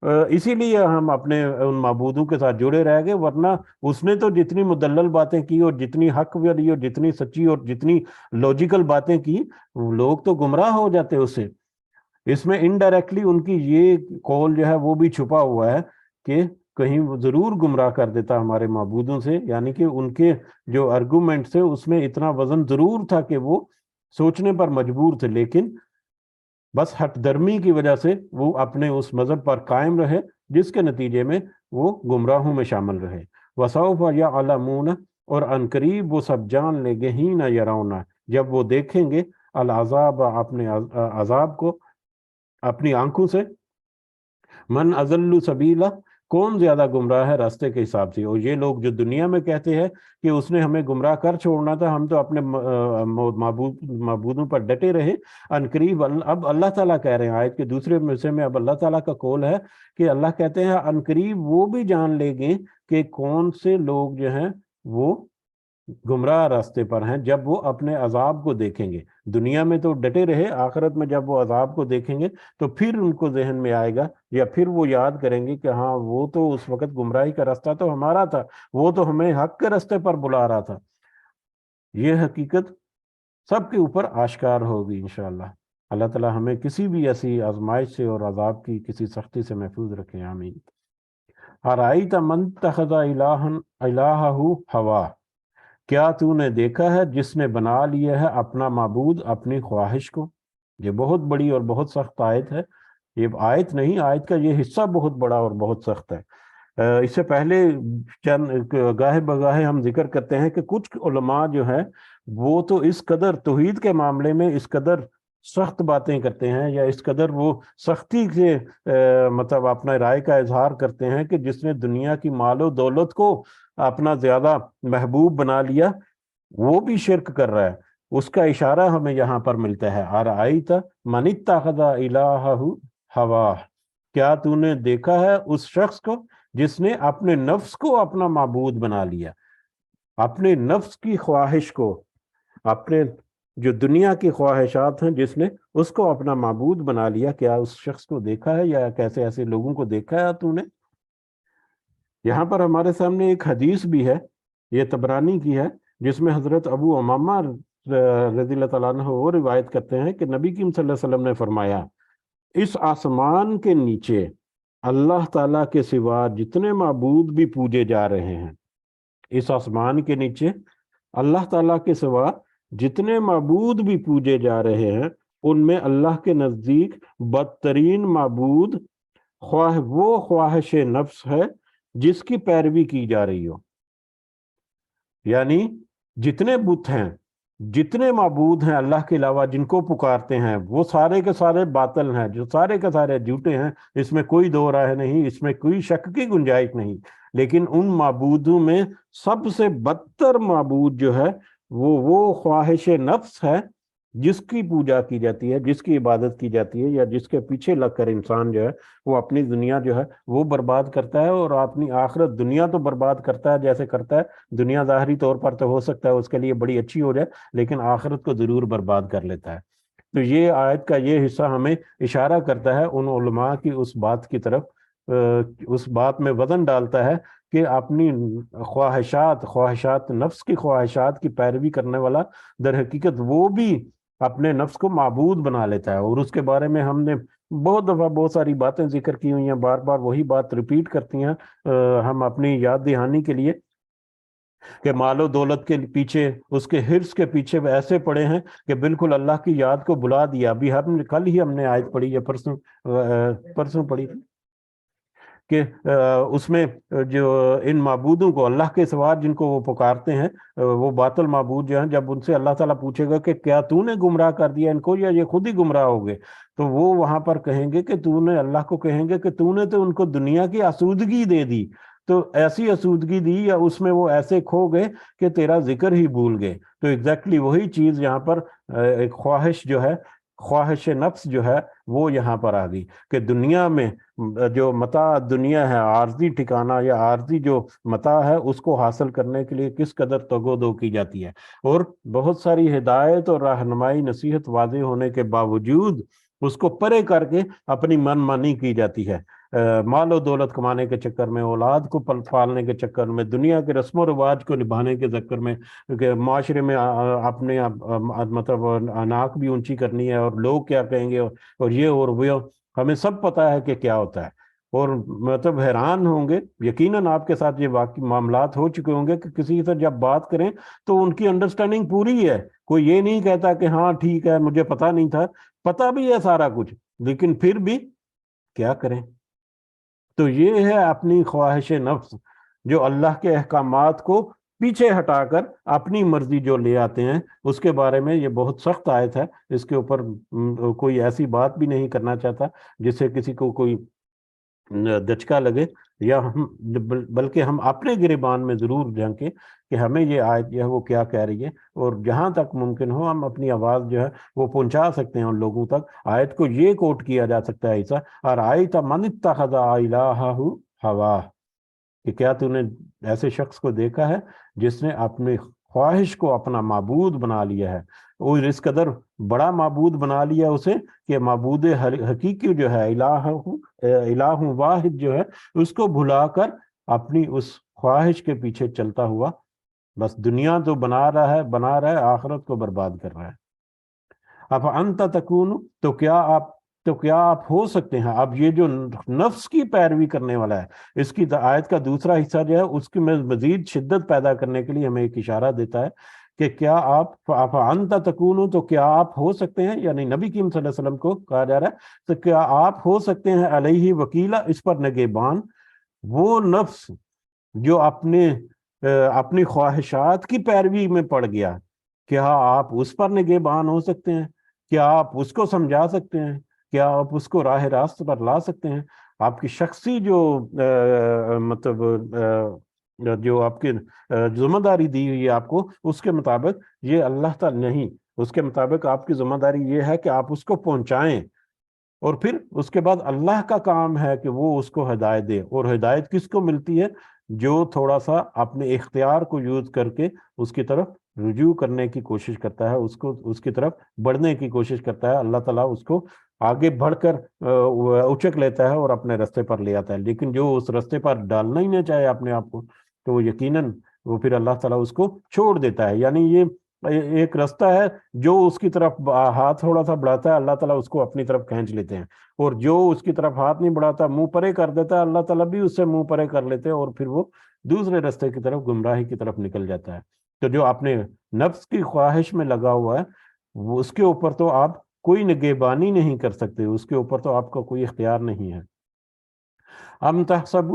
اسی لیے ہم اپنے ان معبودوں کے ساتھ جڑے رہ گئے, ورنہ اس نے تو جتنی مدلل باتیں کی اور جتنی حق والی اور جتنی سچی اور جتنی لاجیکل باتیں کی, لوگ تو گمراہ ہو جاتے اس سے. اس میں انڈائریکٹلی ان کی یہ قول جو ہے وہ بھی چھپا ہوا ہے کہ کہیں وہ ضرور گمراہ کر دیتا ہمارے معبودوں سے, یعنی کہ ان کے جو ارگومنٹ تھے اس میں اتنا وزن ضرور تھا کہ وہ سوچنے پر مجبور تھے, لیکن بس ہٹ درمی کی وجہ سے وہ اپنے اس مذہب پر قائم رہے, جس کے نتیجے میں وہ گمراہوں میں شامل رہے. وَسَوْفَ يَعْلَمُونَ, اور عنقریب وہ سب جان لیں گے, ہی نہ یرون, جب وہ دیکھیں گے, العذاب, اپنے عذاب کو اپنی آنکھوں سے, من اضل سبیلا, کون زیادہ گمراہ ہے راستے کے حساب سے. اور یہ لوگ جو دنیا میں کہتے ہیں کہ اس نے ہمیں گمراہ کر چھوڑنا تھا, ہم تو اپنے معبودوں پر ڈٹے رہے, ان قریب اب اللہ تعالیٰ کہہ رہے ہیں آیت کے دوسرے حصے میں, اب اللہ تعالیٰ کا قول ہے کہ اللہ کہتے ہیں ان قریب وہ بھی جان لیں گے کہ کون سے لوگ جو ہیں وہ گمراہ راستے پر ہیں, جب وہ اپنے عذاب کو دیکھیں گے. دنیا میں تو ڈٹے رہے, آخرت میں جب وہ عذاب کو دیکھیں گے تو پھر ان کو ذہن میں آئے گا, یا پھر وہ یاد کریں گے کہ ہاں وہ تو اس وقت گمراہی کا راستہ تو ہمارا تھا, وہ تو ہمیں حق کے راستے پر بلا رہا تھا. یہ حقیقت سب کے اوپر آشکار ہوگی انشاءاللہ. اللہ تعالی ہمیں کسی بھی ایسی آزمائش سے اور عذاب کی کسی سختی سے محفوظ رکھیں, آمین. ارائیت من اتخذ الہہ ہوا, کیا تو نے دیکھا ہے جس نے بنا لیا ہے اپنا معبود اپنی خواہش کو. یہ بہت بڑی اور بہت سخت آیت ہے, یہ آیت نہیں, آیت کا یہ حصہ بہت بڑا اور بہت سخت ہے. اس سے پہلے چند گاہے بگاہے ہم ذکر کرتے ہیں کہ کچھ علماء جو ہیں وہ تو اس قدر توحید کے معاملے میں اس قدر سخت باتیں کرتے ہیں, یا اس قدر وہ سختی سے مطلب اپنا رائے کا اظہار کرتے ہیں کہ جس نے دنیا کی مال و دولت کو اپنا زیادہ محبوب بنا لیا, وہ بھی شرک کر رہا ہے. اس کا اشارہ ہمیں یہاں پر ملتا ہے, ارأیت من اتخذ الہہ ہوا, کیا تو نے دیکھا ہے اس شخص کو جس نے اپنے نفس کو اپنا معبود بنا لیا, اپنے نفس کی خواہش کو, اپنے جو دنیا کی خواہشات ہیں جس نے اس کو اپنا معبود بنا لیا. کیا اس شخص کو دیکھا ہے, یا کیسے ایسے لوگوں کو دیکھا ہے تو نے؟ یہاں پر ہمارے سامنے ایک حدیث بھی ہے, یہ طبرانی کی ہے, جس میں حضرت ابو امامہ رضی اللہ تعالیٰ عنہ وہ روایت کرتے ہیں کہ نبی کریم صلی اللہ علیہ وسلم نے فرمایا, اس آسمان کے نیچے اللہ تعالیٰ کے سوا جتنے معبود بھی پوجے جا رہے ہیں, اس آسمان کے نیچے اللہ تعالیٰ کے سوا جتنے معبود بھی پوجے جا رہے ہیں, ان میں اللہ کے نزدیک بدترین معبود خواہ وہ خواہش نفس ہے جس کی پیروی کی جا رہی ہو. یعنی جتنے بت ہیں, جتنے معبود ہیں اللہ کے علاوہ جن کو پکارتے ہیں, وہ سارے کے سارے باطل ہیں, جو سارے کے سارے جھوٹے ہیں, اس میں کوئی دو رائے نہیں, اس میں کوئی شک کی گنجائش نہیں. لیکن ان معبودوں میں سب سے بدتر معبود جو ہے وہ خواہش نفس ہے جس کی پوجا کی جاتی ہے, جس کی عبادت کی جاتی ہے, یا جس کے پیچھے لگ کر انسان جو ہے وہ اپنی دنیا جو ہے وہ برباد کرتا ہے, اور اپنی آخرت. دنیا تو برباد کرتا ہے جیسے کرتا ہے, دنیا ظاہری طور پر تو ہو سکتا ہے اس کے لیے بڑی اچھی ہو جائے, لیکن آخرت کو ضرور برباد کر لیتا ہے. تو یہ آیت کا یہ حصہ ہمیں اشارہ کرتا ہے ان علماء کی اس بات کی طرف, اس بات میں وزن ڈالتا ہے کہ اپنی خواہشات نفس کی خواہشات کی پیروی کرنے والا در حقیقت وہ بھی اپنے نفس کو معبود بنا لیتا ہے. اور اس کے بارے میں ہم نے بہت دفعہ بہت ساری باتیں ذکر کی ہوئی ہیں, بار بار وہی بات ریپیٹ کرتی ہیں ہم اپنی یاد دہانی کے لیے, کہ مال و دولت کے پیچھے, اس کے حرص کے پیچھے وہ ایسے پڑے ہیں کہ بالکل اللہ کی یاد کو بلا دیا. ابھی کل ہی ہم نے آیت پڑھی, یا پرسوں پڑھی تھی, کہ اس میں جو ان معبودوں کو اللہ کے سوا جن کو وہ پکارتے ہیں وہ باطل معبود جو ہیں، جب ان سے اللہ تعالیٰ پوچھے گا کہ کیا تو نے گمراہ کر دیا ان کو یا یہ خود ہی گمراہ ہو گئے، تو وہ وہاں پر کہیں گے کہ تو نے، اللہ کو کہیں گے کہ تو نے تو ان کو دنیا کی آسودگی دے دی، تو ایسی آسودگی دی یا اس میں وہ ایسے کھو گئے کہ تیرا ذکر ہی بھول گئے۔ تو ایگزیکٹلی وہی چیز یہاں پر ایک خواہش جو ہے، خواہش نفس جو ہے وہ یہاں پر آ گئی کہ دنیا میں جو متاع دنیا ہے، عارضی ٹھکانہ یا عارضی جو متاع ہے، اس کو حاصل کرنے کے لیے کس قدر تگ و دو کی جاتی ہے، اور بہت ساری ہدایت اور رہنمائی نصیحت واضح ہونے کے باوجود اس کو پرے کر کے اپنی من مانی کی جاتی ہے، مال و دولت کمانے کے چکر میں، اولاد کو پالنے کے چکر میں، دنیا کے رسم و رواج کو نبھانے کے چکر میں، کہ معاشرے میں اپنے مطلب ناک بھی اونچی کرنی ہے اور لوگ کیا کہیں گے اور یہ اور وہ، ہمیں سب پتا ہے کہ کیا ہوتا ہے، اور مطلب حیران ہوں گے، یقیناً آپ کے ساتھ یہ واقعی معاملات ہو چکے ہوں گے کہ کسی سے جب بات کریں تو ان کی انڈرسٹینڈنگ پوری ہے، کوئی یہ نہیں کہتا کہ ہاں ٹھیک ہے مجھے پتا نہیں تھا، پتا بھی ہے سارا کچھ، لیکن پھر بھی کیا کریں۔ تو یہ ہے اپنی خواہش نفس جو اللہ کے احکامات کو پیچھے ہٹا کر اپنی مرضی جو لے آتے ہیں، اس کے بارے میں یہ بہت سخت آیت ہے، اس کے اوپر کوئی ایسی بات بھی نہیں کرنا چاہتا جس سے کسی کو کوئی دچکا لگے، یا ہم بلکہ ہم اپنے گریبان میں ضرور جھانکیں کہ ہمیں یہ آیت جو ہے وہ کیا کہہ رہی ہے، اور جہاں تک ممکن ہو ہم اپنی آواز جو ہے وہ پہنچا سکتے ہیں ان لوگوں تک۔ آیت کو یہ کوٹ کیا جا سکتا ہے ایسا، اور من اتخذ الہہ ہواہ، کہ کیا تو نے ایسے شخص کو دیکھا ہے جس نے اپنی خواہش کو اپنا معبود بنا لیا ہے، اور اس قدر بڑا معبود بنا لیا اسے کہ معبود حقیقی جو ہے، الہ واحد جو ہے، اس کو بھلا کر اپنی اس خواہش کے پیچھے چلتا ہوا بس دنیا تو بنا رہا ہے، آخرت کو برباد کر رہا ہے۔ اب انت تکون، تو کیا آپ ہو سکتے ہیں، اب یہ جو نفس کی پیروی کرنے والا ہے، اس کی آیت کا دوسرا حصہ جو ہے اس کی میں مزید شدت پیدا کرنے کے لیے ہمیں ایک اشارہ دیتا ہے کہ کیا آپ انت تکون، تو کیا آپ ہو سکتے ہیں، یعنی نبی کریم صلی اللہ علیہ وسلم کو کہا جا رہا ہے، تو کیا آپ ہو سکتے ہیں علیہ وکیلا، اس پر نگہبان، وہ نفس جو اپنی خواہشات کی پیروی میں پڑ گیا، کیا آپ اس پر نگہبان ہو سکتے ہیں؟ کیا آپ اس کو سمجھا سکتے ہیں؟ کیا آپ اس کو راہ راست پر لا سکتے ہیں؟ آپ کی شخصی جو مطلب جو آپ کی ذمہ داری دی ہوئی ہے آپ کو، اس کے مطابق یہ اللہ تعالی نہیں، اس کے مطابق آپ کی ذمہ داری یہ ہے کہ آپ اس کو پہنچائیں، اور پھر اس کے بعد اللہ کا کام ہے کہ وہ اس کو ہدایت دے، اور ہدایت کس کو ملتی ہے؟ جو تھوڑا سا اپنے اختیار کو یوز کر کے اس کی طرف رجوع کرنے کی کوشش کرتا ہے، اس کی طرف بڑھنے کی کوشش کرتا ہے، اللہ تعالیٰ اس کو آگے بڑھ کر اچک لیتا ہے اور اپنے رستے پر لے آتا ہے، لیکن جو اس رستے پر ڈالنا ہی نہ چاہے اپنے آپ کو، تو وہ یقیناً وہ پھر اللہ تعالیٰ اس کو چھوڑ دیتا ہے۔ یعنی یہ ایک رستہ ہے، جو اس کی طرف ہاتھ تھوڑا سا بڑھاتا ہے اللہ تعالیٰ اس کو اپنی طرف کھینچ لیتے ہیں، اور جو اس کی طرف ہاتھ نہیں بڑھاتا، منہ پرے کر دیتا ہے، اللہ تعالیٰ بھی اس سے منہ پرے کر لیتے ہیں، اور پھر وہ دوسرے رستے کی طرف، گمراہی کی طرف نکل جاتا ہے۔ تو جو اپنے نفس کی خواہش میں لگا ہوا ہے، وہ اس کے اوپر تو آپ کوئی نگہبانی نہیں کر سکتے، اس کے اوپر تو آپ کا کوئی اختیار نہیں ہے۔ ام تحسب،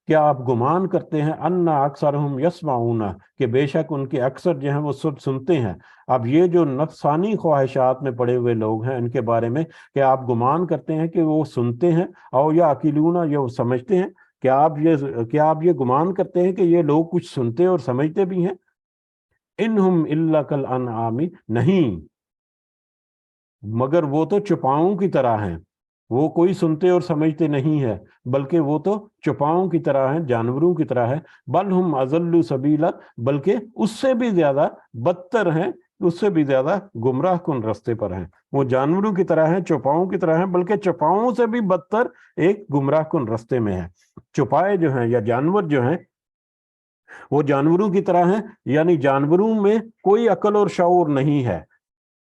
کیا آپ گمان کرتے ہیں، انا اکثرہم یسمعون، کہ بے شک ان کے اکثر جو ہیں وہ سب سنتے ہیں۔ اب یہ جو نفسانی خواہشات میں پڑے ہوئے لوگ ہیں، ان کے بارے میں کیا آپ گمان کرتے ہیں کہ وہ سنتے ہیں، او یا عقلون، یا وہ سمجھتے ہیں؟ کیا آپ یہ گمان کرتے ہیں کہ یہ لوگ کچھ سنتے اور سمجھتے بھی ہیں؟ انہم الا کالانعام، نہیں، مگر وہ تو چوپاؤں کی طرح ہیں، وہ کوئی سنتے اور سمجھتے نہیں ہے، بلکہ وہ تو چوپاؤں کی طرح ہیں، جانوروں کی طرح ہے، بل ہم اضل سبیلا، بلکہ اس سے بھی زیادہ بدتر ہیں، اس سے بھی زیادہ گمراہ کن رستے پر ہیں۔ وہ جانوروں کی طرح ہیں، چوپاؤں کی طرح ہیں، بلکہ چوپاؤں سے بھی بدتر ایک گمراہ کن رستے میں ہے۔ چوپائے جو ہیں یا جانور جو ہیں وہ جانوروں کی طرح ہیں، یعنی جانوروں میں کوئی عقل اور شعور نہیں ہے،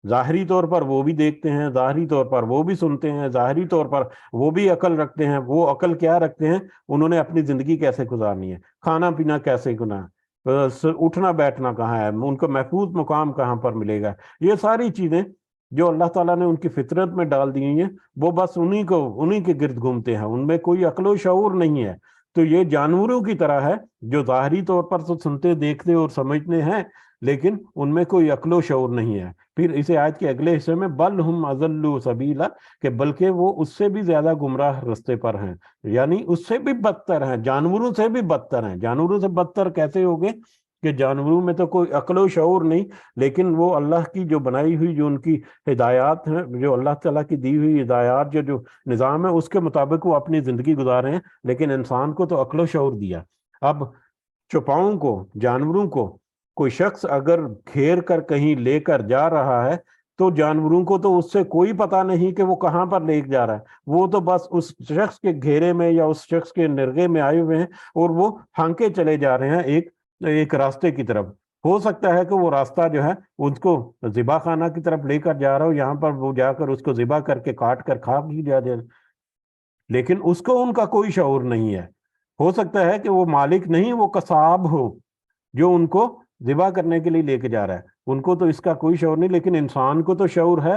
ظاہری طور پر وہ بھی دیکھتے ہیں، ظاہری طور پر وہ بھی سنتے ہیں، ظاہری طور پر وہ بھی عقل رکھتے ہیں۔ وہ عقل کیا رکھتے ہیں؟ انہوں نے اپنی زندگی کیسے گزارنی ہے، کھانا پینا کیسے کرنا ہے، اٹھنا بیٹھنا کہاں ہے، ان کو محفوظ مقام کہاں پر ملے گا، یہ ساری چیزیں جو اللہ تعالیٰ نے ان کی فطرت میں ڈال دی ہیں، وہ بس انہی کے گرد گھومتے ہیں، ان میں کوئی عقل و شعور نہیں ہے۔ تو یہ جانوروں کی طرح ہے، جو ظاہری طور پر تو سنتے دیکھتے اور سمجھتے ہیں، لیکن ان میں کوئی عقل و شعور نہیں ہے۔ پھر اسے آیت کے اگلے حصے میں بل ہم اضل سبیلا، کہ بلکہ وہ اس سے بھی زیادہ گمراہ رستے پر ہیں، یعنی اس سے بھی بدتر ہیں، جانوروں سے بھی بدتر ہیں۔ جانوروں سے بدتر کیسے ہوگے کہ جانوروں میں تو کوئی عقل و شعور نہیں، لیکن وہ اللہ کی جو بنائی ہوئی، جو ان کی ہدایات ہیں، جو اللہ تعالیٰ کی دی ہوئی ہدایات، جو نظام ہے، اس کے مطابق وہ اپنی زندگی گزارے ہیں۔ لیکن انسان کو تو عقل و شعور دیا۔ اب چوپاؤں کو، جانوروں کو کوئی شخص اگر گھیر کر کہیں لے کر جا رہا ہے، تو جانوروں کو تو اس سے کوئی پتہ نہیں کہ وہ کہاں پر لے جا رہا ہے، وہ تو بس اس شخص کے گھیرے میں یا اس شخص کے نرغے میں آئے ہوئے ہیں، اور وہ ہانکے چلے جا رہے ہیں ایک راستے کی طرف۔ ہو سکتا ہے کہ وہ راستہ جو ہے اس کو ذبح خانہ کی طرف لے کر جا رہا ہو، یہاں پر وہ جا کر اس کو ذبح کر کے کاٹ کر کھا بھی جا جائے، لیکن اس کو ان کا کوئی شعور نہیں ہے۔ ہو سکتا ہے کہ وہ مالک نہیں، وہ قصاب ہو جو ان کو ذبح کرنے کے لیے لے کے جا رہا ہے، ان کو تو اس کا کوئی شعور نہیں۔ لیکن انسان کو تو شعور ہے۔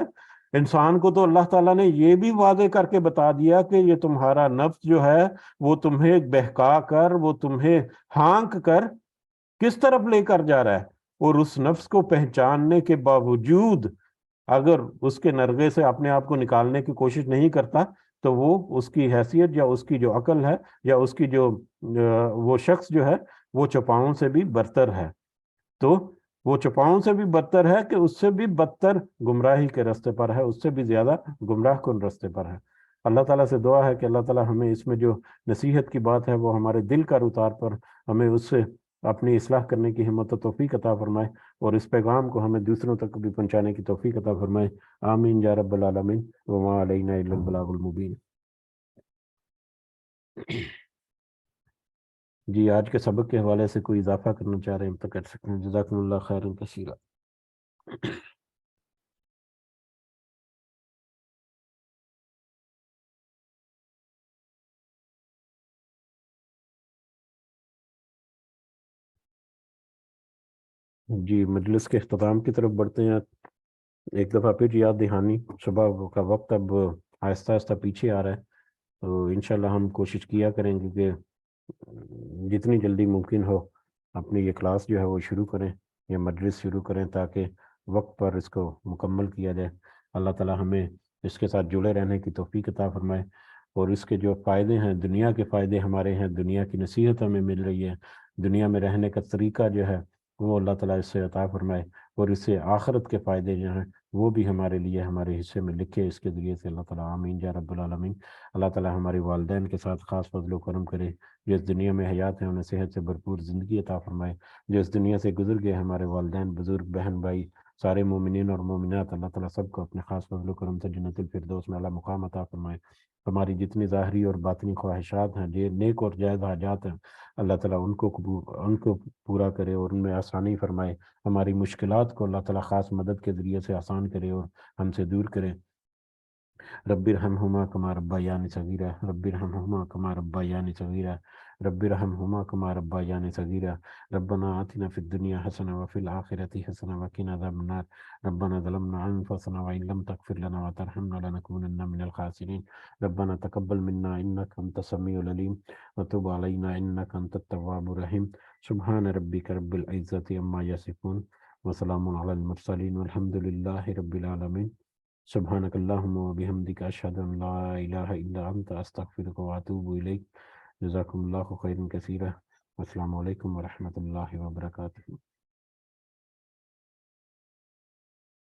انسان کو تو اللہ تعالیٰ نے یہ بھی واضح کر کے بتا دیا کہ یہ تمہارا نفس جو ہے، وہ تمہیں بہکا کر، وہ تمہیں ہانک کر کس طرف لے کر جا رہا ہے، اور اس نفس کو پہچاننے کے باوجود اگر اس کے نرغے سے اپنے آپ کو نکالنے کی کوشش نہیں کرتا، تو وہ اس کی حیثیت یا اس کی جو عقل ہے یا اس کی جو وہ شخص جو ہے، وہ چوپاؤں سے بھی برتر ہے۔ تو وہ چوپاؤں سے بھی بدتر ہے، کہ اس سے بھی بدتر گمراہی کے راستے پر ہے، اس سے بھی زیادہ گمراہ کن راستے پر ہے۔ اللہ تعالیٰ سے دعا ہے کہ اللہ تعالیٰ ہمیں اس میں جو نصیحت کی بات ہے، وہ ہمارے دل کا اتار پر ہمیں اس سے اپنی اصلاح کرنے کی ہمت و توفیق عطا فرمائے، اور اس پیغام کو ہمیں دوسروں تک بھی پہنچانے کی توفیق عطا فرمائے۔ آمین یا رب العالمین، وما علینا الا البلاغ المبین۔ جی، آج کے سبق کے حوالے سے کوئی اضافہ کرنا چاہ رہے ہیں تو کر سکتے ہیں۔ جزاکم اللہ خیرا کثیرا۔ جی، مجلس کے اختتام کی طرف بڑھتے ہیں۔ ایک دفعہ پھر یاد دہانی، صبح کا وقت اب آہستہ آہستہ پیچھے آ رہا ہے، تو انشاءاللہ ہم کوشش کیا کریں گے کہ جتنی جلدی ممکن ہو اپنی یہ کلاس جو ہے وہ شروع کریں، یا مجلس شروع کریں، تاکہ وقت پر اس کو مکمل کیا جائے۔ اللہ تعالی ہمیں اس کے ساتھ جڑے رہنے کی توفیق عطا فرمائے، اور اس کے جو فائدے ہیں، دنیا کے فائدے ہمارے ہیں، دنیا کی نصیحت ہمیں مل رہی ہے، دنیا میں رہنے کا طریقہ جو ہے وہ اللہ تعالیٰ اس سے عطا فرمائے، اور اس سے آخرت کے فائدے جو ہیں وہ بھی ہمارے لیے، ہمارے حصے میں لکھے اس کے ذریعے سے۔ اللہ تعالیٰ آمین یا رب العالمین۔ اللہ تعالیٰ ہمارے والدین کے ساتھ خاص فضل و کرم کرے، جو اس دنیا میں حیات ہیں انہیں صحت سے بھرپور زندگی عطا فرمائے، جو اس دنیا سے گزر گئے ہمارے والدین، بزرگ، بہن بھائی، سارے مومنین اور مومنات، اللہ تعالیٰ سب کو اپنے خاص فضل و کرم سے جنت الفردوس میں اعلیٰ مقام عطا فرمائے۔ ہماری جتنی ظاہری اور باطنی خواہشات ہیں، جو نیک اور جائز حاجات ہیں، اللہ تعالیٰ ان کو پورا کرے اور ان میں آسانی فرمائے۔ ہماری مشکلات کو اللہ تعالیٰ خاص مدد کے ذریعے سے آسان کرے اور ہم سے دور کرے۔ رب ارحمہما کما ربیانی صغیرا، رب ارحمہما کما ربیانی صغیرا، رب ارحمہما کما ربیانی صغیرا، ربنا آتنا فی الدنیا حسنہ وفی الآخرۃ حسنہ وقنا عذاب النار، ربنا ظلمنا انفسنا وإن لم تغفر لنا وترحمنا لنكونن من الخاسرین، ربنا تقبل منا انک انت السمیع العلیم وتب علینا انک انت التواب الرحیم۔ سبحان ربک رب العزۃ عما یصفون وسلام علی المرسلین والحمد للہ رب العالمین۔ سبحانک اللہم و بحمدک، اشہد ان لا الہ الا انت، استغفرک و اتوب الیک۔ جزاکم اللہ خیرا کثیرا۔ السلام علیکم ورحمۃ اللہ وبرکاتہ۔